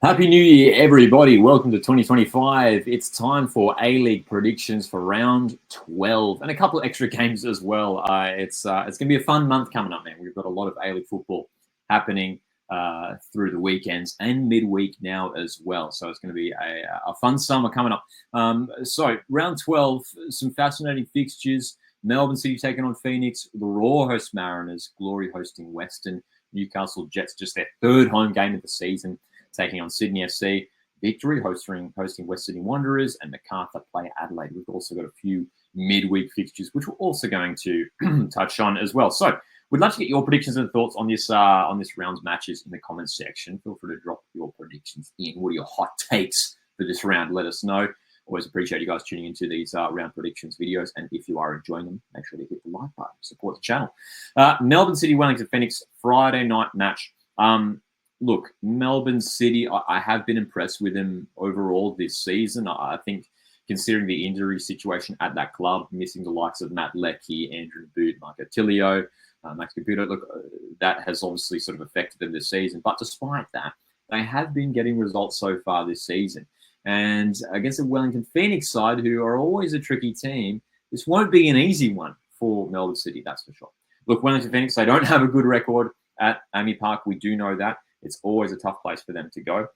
Happy New Year, everybody. Welcome to 2025. It's time for A-League predictions for round 12 and a couple of extra games as well. It's going to be a fun month coming up, man. We've got a lot of A-League football happening through the weekends and midweek now as well. So it's going to be a fun summer coming up. So round 12, some fascinating fixtures. Melbourne City taking on Phoenix. The Raw host Mariners. Glory hosting Western. Newcastle Jets, just their third home game of the season, taking on Sydney FC. Victory hosting West Sydney Wanderers, and Macarthur play Adelaide. We've also got a few midweek fixtures, which we're also going to touch on as well. So we'd love to get your predictions and thoughts on this round's matches in the comments section. Feel free to drop your predictions in. What are your hot takes for this round? Let us know. Always appreciate you guys tuning into these round predictions videos. And if you are enjoying them, make sure to hit the like button. Support the channel. Melbourne City, Wellington Phoenix, Friday night match. Look, Melbourne City, I have been impressed with them overall this season. I think considering the injury situation at that club, missing the likes of Matt Leckie, Andrew Boot, Mark Attilio, Max Caputo, look, that has obviously sort of affected them this season. But despite that, they have been getting results so far this season. And against the Wellington Phoenix side, who are always a tricky team, this won't be an easy one for Melbourne City, that's for sure. Look, Wellington Phoenix, they don't have a good record at AAMI Park. We do know that. It's always a tough place for them to go.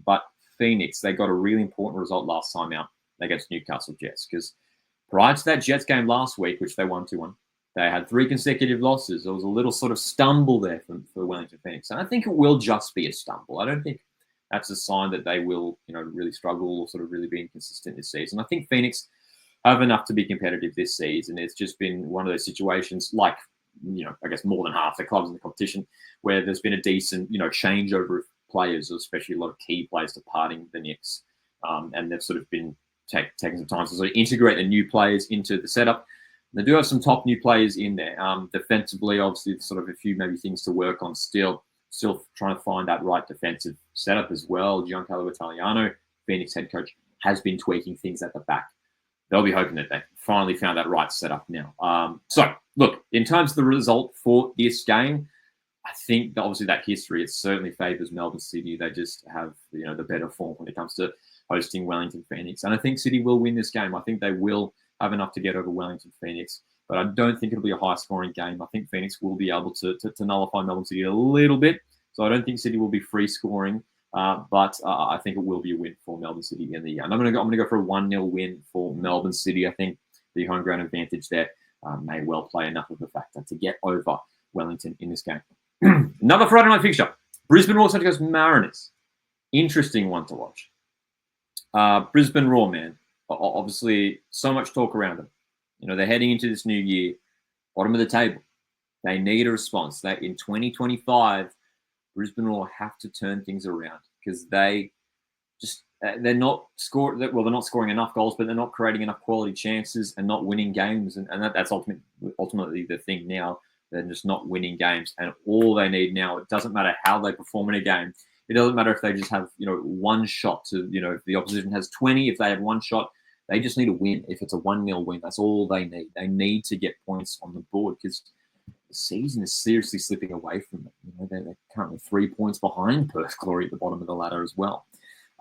But Phoenix, they got a really important result last time out against Newcastle Jets, because prior to that Jets game last week, which they won 2-1, they had 3 consecutive losses. There was a little sort of stumble there for Wellington Phoenix. And I think it will just be a stumble. I don't think that's a sign that they will, really struggle or sort of really be inconsistent this season. I think Phoenix have enough to be competitive this season. It's just been one of those situations, like, I guess more than half the clubs in the competition, where there's been a decent, changeover of players, especially a lot of key players departing the Knicks. And they've sort of been taking some time to sort of integrate the new players into the setup. They do have some top new players in there. Defensively, obviously, sort of a few maybe things to work on still trying to find that right defensive setup as well. Giancarlo Italiano, Phoenix head coach, has been tweaking things at the back. They'll be hoping that they finally found that right setup now. So, look, in terms of the result for this game, I think that obviously that history, it certainly favours Melbourne City. They just have, the better form when it comes to hosting Wellington Phoenix. And I think City will win this game. I think they will have enough to get over Wellington Phoenix. But I don't think it'll be a high-scoring game. I think Phoenix will be able to nullify Melbourne City a little bit. So I don't think City will be free-scoring. But I think it will be a win for Melbourne City in the end. I'm going to go for a 1-0 win for Melbourne City. I think the home ground advantage there may well play enough of a factor to get over Wellington in this game. Another Friday night fixture. Brisbane Roar against Mariners. Interesting one to watch. Brisbane Roar, man. Obviously, so much talk around them. They're heading into this new year, bottom of the table. They need a response. That in 2025, Brisbane Roar have to turn things around, because they're not scoring enough goals, but they're not creating enough quality chances and not winning games. And that's ultimately the thing now. They're just not winning games. And all they need now, it doesn't matter how they perform in a game. It doesn't matter if they just have, one shot to, if the opposition has 20, if they have one shot, they just need a win. If it's a 1-0 win, that's all they need. They need to get points on the board, because the season is seriously slipping away from them. They're currently 3 points behind Perth Glory at the bottom of the ladder as well.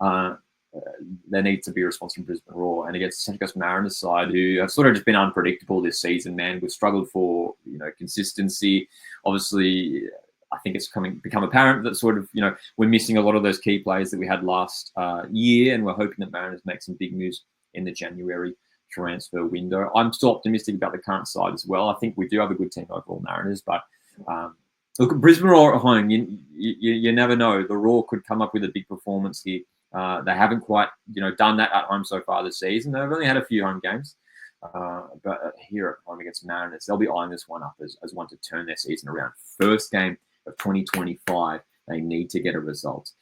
There needs to be a response from Brisbane Roar. And against the Central Coast Mariners side, who have sort of just been unpredictable this season, man. We've struggled for, consistency. Obviously, I think it's become apparent that sort of, we're missing a lot of those key players that we had last year, and we're hoping that Mariners make some big moves in the January transfer window. I'm still optimistic about the current side as well. I think we do have a good team overall, Mariners, but look, Brisbane Roar at home, you never know. The Roar could come up with a big performance here. They haven't quite, done that at home so far this season. They've only had a few home games, but here at home against Mariners, they'll be eyeing this one up as one to turn their season around. First game of 2025, they need to get a result.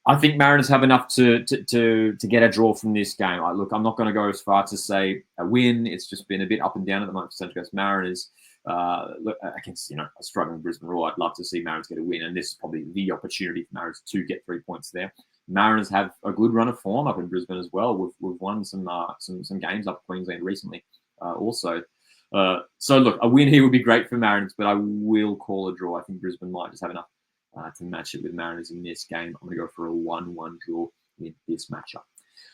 I think Mariners have enough to get a draw from this game. Look, I'm not going to go as far to say a win. It's just been a bit up and down at the moment for Central Coast Mariners. Look, against a struggling Brisbane Roar, I'd love to see Mariners get a win, and this is probably the opportunity for Mariners to get 3 points there. Mariners have a good run of form up in Brisbane as well. We've won some games up in Queensland recently, also. So look, a win here would be great for Mariners, but I will call a draw. I think Brisbane might just have enough to match it with Mariners in this game. I'm going to go for a 1-1 draw in this matchup.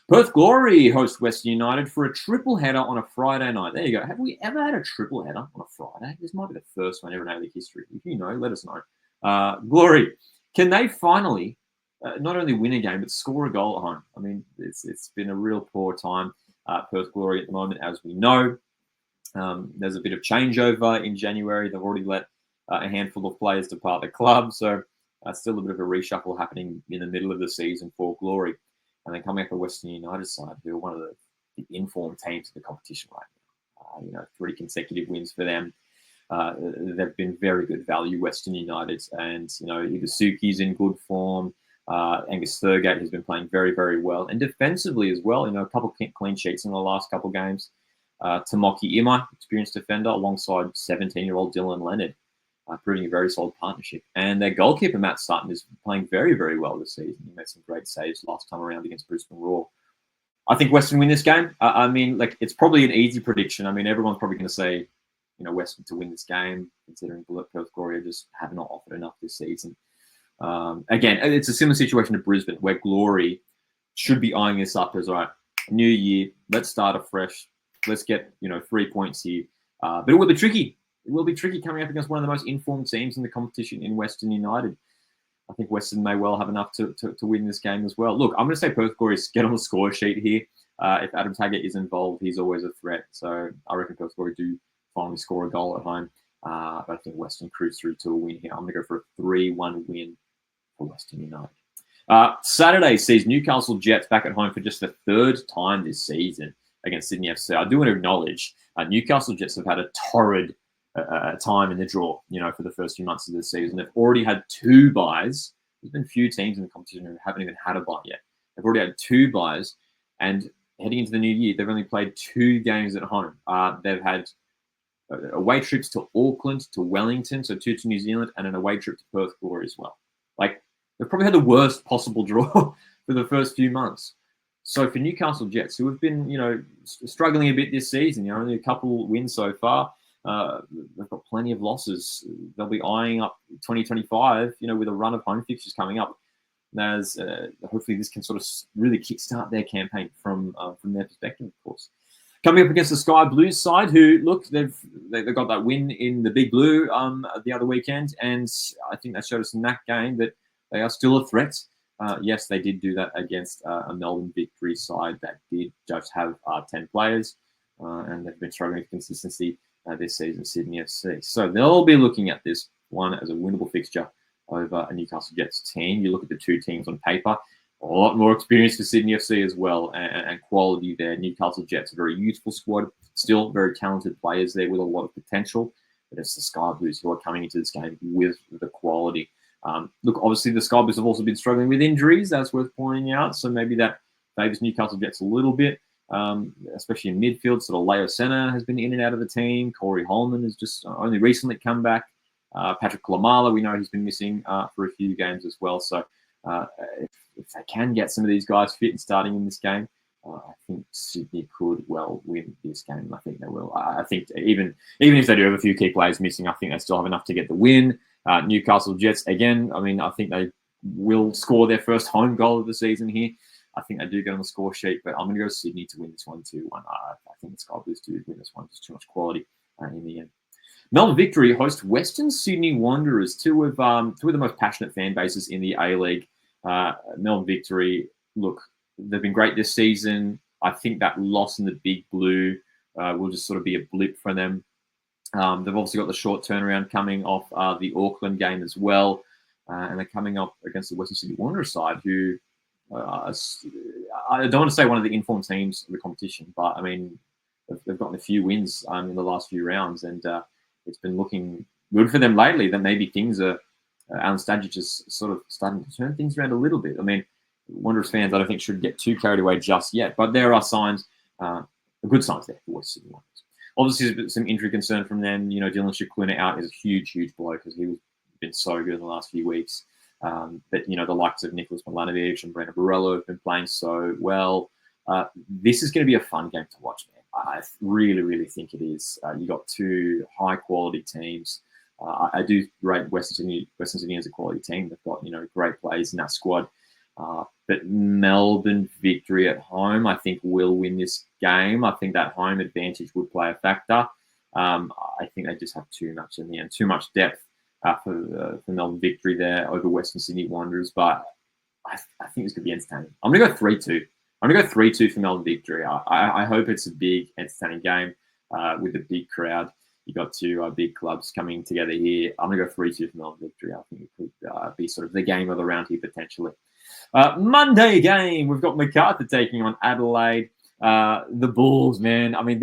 Perth Glory host Western United for a triple header on a Friday night. There you go. Have we ever had a triple header on a Friday? This might be the first one ever in A-League history. If you know, let us know. Glory, can they finally not only win a game, but score a goal at home? I mean, it's been a real poor time. Perth Glory at the moment, as we know. There's a bit of changeover in January. They've already let a handful of players depart the club, so still a bit of a reshuffle happening in the middle of the season for Glory. And then coming up the Western United side, who are one of the informed teams of the competition right now. 3 consecutive wins for them. They've been very good value, Western United. And, Igasuki's in good form. Angus Thurgate has been playing very, very well. And defensively as well, a couple of clean sheets in the last couple of games. Tomoki Ima, experienced defender, alongside 17-year-old Dylan Leonard, proving a very solid partnership. And their goalkeeper, Matt Sutton, is playing very, very well this season. He made some great saves last time around against Brisbane Roar. I think Western win this game. It's probably an easy prediction. Everyone's probably going to say, Western to win this game, considering Perth Glory just have not offered enough this season. Again, it's a similar situation to Brisbane, where Glory should be eyeing this up as, all right, new year, let's start afresh. Let's get, 3 points here. But it will be tricky. It will be tricky coming up against one of the most informed teams in the competition in Western United. I think Western may well have enough to win this game as well. Look, I'm going to say Perth Glory get on the score sheet here. If Adam Taggart is involved, he's always a threat. So I reckon Perth Glory do finally score a goal at home. But I think Western cruise through to a win here. I'm going to go for a 3-1 win for Western United. Saturday sees Newcastle Jets back at home for just the 3rd time this season against Sydney FC. I do want to acknowledge Newcastle Jets have had a torrid time in the draw, for the first few months of the season. They've already had 2 buys. There's been few teams in the competition who haven't even had a bye yet. They've already had 2 buys, and heading into the new year, they've only played 2 games at home. They've had away trips to Auckland, to Wellington, so 2 to New Zealand, and an away trip to Perth Glory as well. They've probably had the worst possible draw for the first few months. So for Newcastle Jets, who have been, struggling a bit this season, only a couple wins so far, they've got plenty of losses. They'll be eyeing up 2025, with a run of home fixtures coming up. As hopefully this can sort of really kickstart their campaign from their perspective, of course. Coming up against the Sky Blues side, who look they've got that win in the Big Blue the other weekend, and I think that showed us in that game that they are still a threat. Yes, they did do that against a Melbourne Victory side that did just have 10 players, and they've been struggling with consistency this season, Sydney FC. So they'll be looking at this one as a winnable fixture over a Newcastle Jets team. You look at the 2 teams on paper, a lot more experience for Sydney FC as well, and quality there. Newcastle Jets, a very youthful squad, still very talented players there with a lot of potential. But it's the Sky Blues who are coming into this game with the quality. Look, obviously the Sky Blues have also been struggling with injuries. That's worth pointing out. So maybe that favours Newcastle Jets a little bit, especially in midfield. So the Leo Senna has been in and out of the team. Corey Holman has just only recently come back. Patrick Lamala, we know he's been missing for a few games as well. So if they can get some of these guys fit and starting in this game, I think Sydney could well win this game. I think they will. I think even if they do have a few key players missing, I think they still have enough to get the win. Newcastle Jets, again, I think they will score their first home goal of the season here. I think they do get on the score sheet, but I'm going to go Sydney to win this one 2-1. I think the Sky Blues do win this one. There's too much quality in the end. Melbourne Victory host Western Sydney Wanderers, two of the most passionate fan bases in the A-League. Melbourne Victory, look, they've been great this season. I think that loss in the Big Blue will just sort of be a blip for them. They've obviously got the short turnaround coming off the Auckland game as well. And they're coming up against the Western Sydney Wanderers side, who I don't want to say one of the informed teams of the competition, but they've gotten a few wins in the last few rounds, and it's been looking good for them lately. That maybe things are, Alan Stadgic is sort of starting to turn things around a little bit. Wanderers fans, I don't think should get too carried away just yet, but there are signs, good signs there for Western Sydney Wanderers. Obviously, there's some injury concern from them. Dylan Shikluna out is a huge blow because he's been so good in the last few weeks. But, the likes of Nicholas Milanovic and Brandon Borello have been playing so well. This is going to be a fun game to watch, man. I really, really think it is. You got two high-quality teams. I do rate Western Sydney as a quality team. They've got great players in that squad. But Melbourne victory at home, I think, will win this game. I think that home advantage would play a factor. I think they just have too much in the end, too much depth for Melbourne victory there over Western Sydney Wanderers. But I think it's going to be entertaining. I'm going to go 3-2. I'm going to go 3-2 for Melbourne victory. I hope it's a big, entertaining game with a big crowd. You got two big clubs coming together here. I'm going to go 3-2 for Melbourne victory. I think it could be sort of the game of the round here potentially. Monday game, we've got Macarthur taking on Adelaide. The Bulls, man. I mean,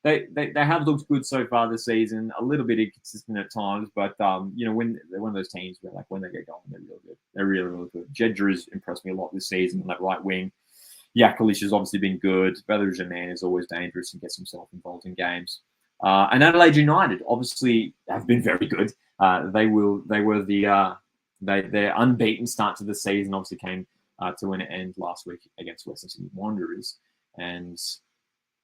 they have looked good so far this season. A little bit inconsistent at times, but when they're one of those teams where when they get going, they're real good. They're really, really good. Jedr's impressed me a lot this season on that right wing. Yakalish has obviously been good. Bellerin man is always dangerous and gets himself involved in games. And Adelaide United obviously have been very good. Their unbeaten start to the season obviously came to an end last week against Western Sydney Wanderers, and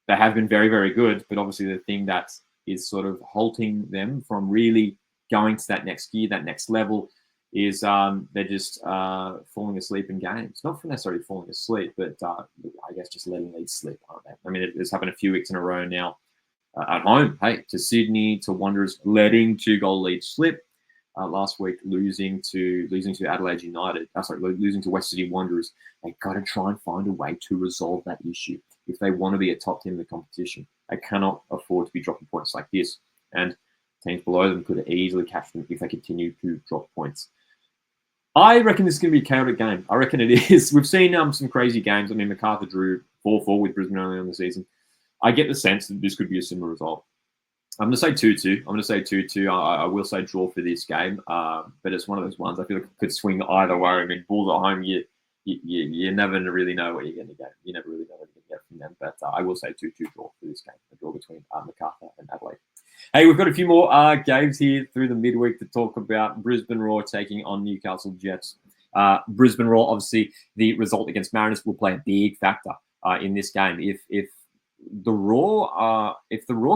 they have been very, very good. But obviously, the thing that is sort of halting them from really going to that next gear, that next level, is they're just falling asleep in games. Not necessarily falling asleep, but I guess just letting leads slip, aren't they? I mean, it's happened a few weeks in a row now at home. Hey, to Sydney, to Wanderers, letting 2-goal leads slip. Last week, losing to Adelaide United. Losing to West Sydney Wanderers. They've got to try and find a way to resolve that issue if they want to be a top team in the competition. They cannot afford to be dropping points like this, and teams below them could easily catch them if they continue to drop points. I reckon this is going to be a chaotic game. I reckon it is. We've seen some crazy games. I mean, Macarthur drew 4-4 with Brisbane early on the season. I get the sense that this could be a similar result. I'm going to say 2-2. I'm going to say 2-2. I will say draw for this game, but it's one of those ones I feel like it could swing either way. I mean, Bulls at home, you never really know what you're going to get. You never really know what you're going to get from them. But I will say 2-2 draw for this game, a draw between Macarthur and Adelaide. Hey, we've got a few more games here through the midweek to talk about. Brisbane Roar taking on Newcastle Jets. Brisbane Roar, obviously, the result against Mariners will play a big factor in this game. If the Raw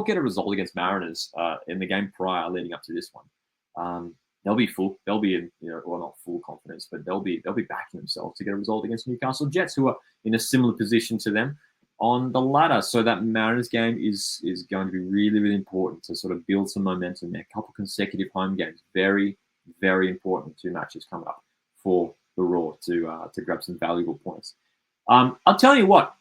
get a result against Mariners in the game prior leading up to this one, they'll be full. They'll be in, well, not full confidence, but they'll be backing themselves to get a result against Newcastle Jets, who are in a similar position to them on the ladder. So that Mariners game is going to be really, really important to sort of build some momentum there. A couple consecutive home games, very, very important. 2 matches coming up for the Raw to grab some valuable points. I'll tell you what.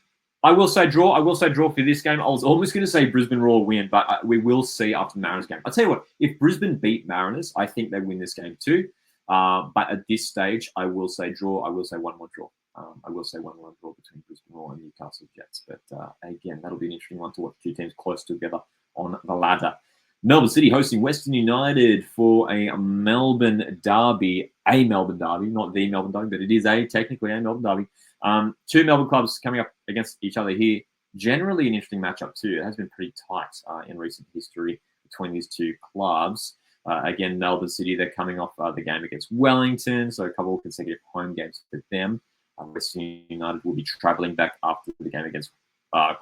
I will say draw. I will say draw for this game. I was almost going to say Brisbane Roar win, but we will see after the Mariners game. I'll tell you what, if Brisbane beat Mariners, I think they win this game too. But at this stage, I will say draw. I will say 1-1 draw. I will say 1-1 draw between Brisbane Roar and Newcastle Jets. But again, that'll be an interesting one to watch. 2 teams close together on the ladder. Melbourne City hosting Western United for a Melbourne derby. A Melbourne derby, not the Melbourne derby, but it is technically a Melbourne derby. 2 Melbourne clubs coming up against each other here. Generally an interesting matchup too. It has been pretty tight in recent history between these 2 clubs. Again, Melbourne City, they're coming off the game against Wellington, so a couple of consecutive home games for them. Western United will be travelling back after the game against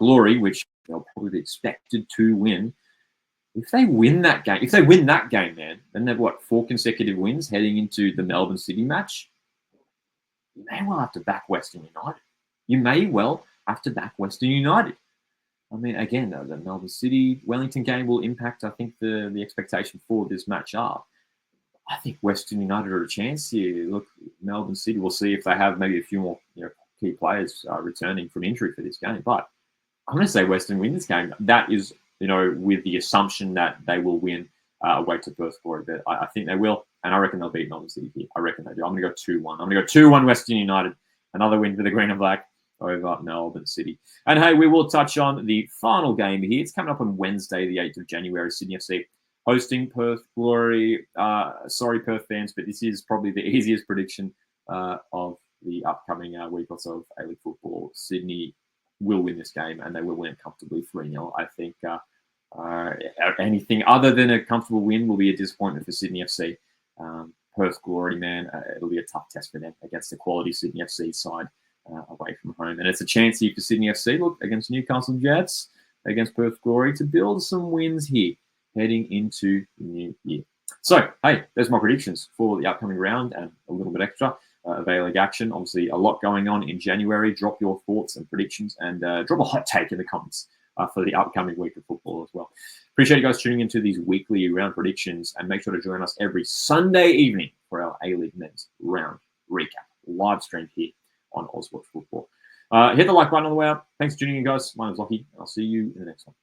Glory, which they'll probably be expected to win. If they win that game, man, then they've 4 consecutive wins heading into the Melbourne City match. You may well have to back Western United. I mean, again, the Melbourne City Wellington game will impact, I think, the expectation for this match up. I think Western United are a chance here. Look, Melbourne City, we'll see if they have maybe a few more key players returning from injury for this game. But I'm going to say Western win this game. That is, with the assumption that they will win away to Perth Glory. But I think they will, and I reckon they'll beat Melbourne City here. I reckon they do. I'm going to go 2-1. I'm going to go 2-1 Western United. Another win for the Green and Black over Melbourne City. And hey, we will touch on the final game here. It's coming up on Wednesday, the 8th of January. Sydney FC hosting Perth Glory. Sorry, Perth fans, but this is probably the easiest prediction of the upcoming week or so of A-League football. Sydney will win this game, and they will win comfortably 3-0. I think anything other than a comfortable win will be a disappointment for Sydney FC. Perth Glory, man, it'll be a tough test for them against the quality Sydney FC side away from home. And it's a chance here for Sydney FC, look, against Newcastle Jets, against Perth Glory, to build some wins here heading into the new year. So, hey, there's my predictions for the upcoming round and a little bit extra of A-League action. Obviously, a lot going on in January. Drop your thoughts and predictions and drop a hot take in the comments for the upcoming week of football as well. Appreciate you guys tuning into these weekly round predictions, and make sure to join us every Sunday evening for our A-League men's round recap, live streamed here on Ozwatch Football. Hit the like button on the way out. Thanks for tuning in, guys. My name's Lockie. I'll see you in the next one.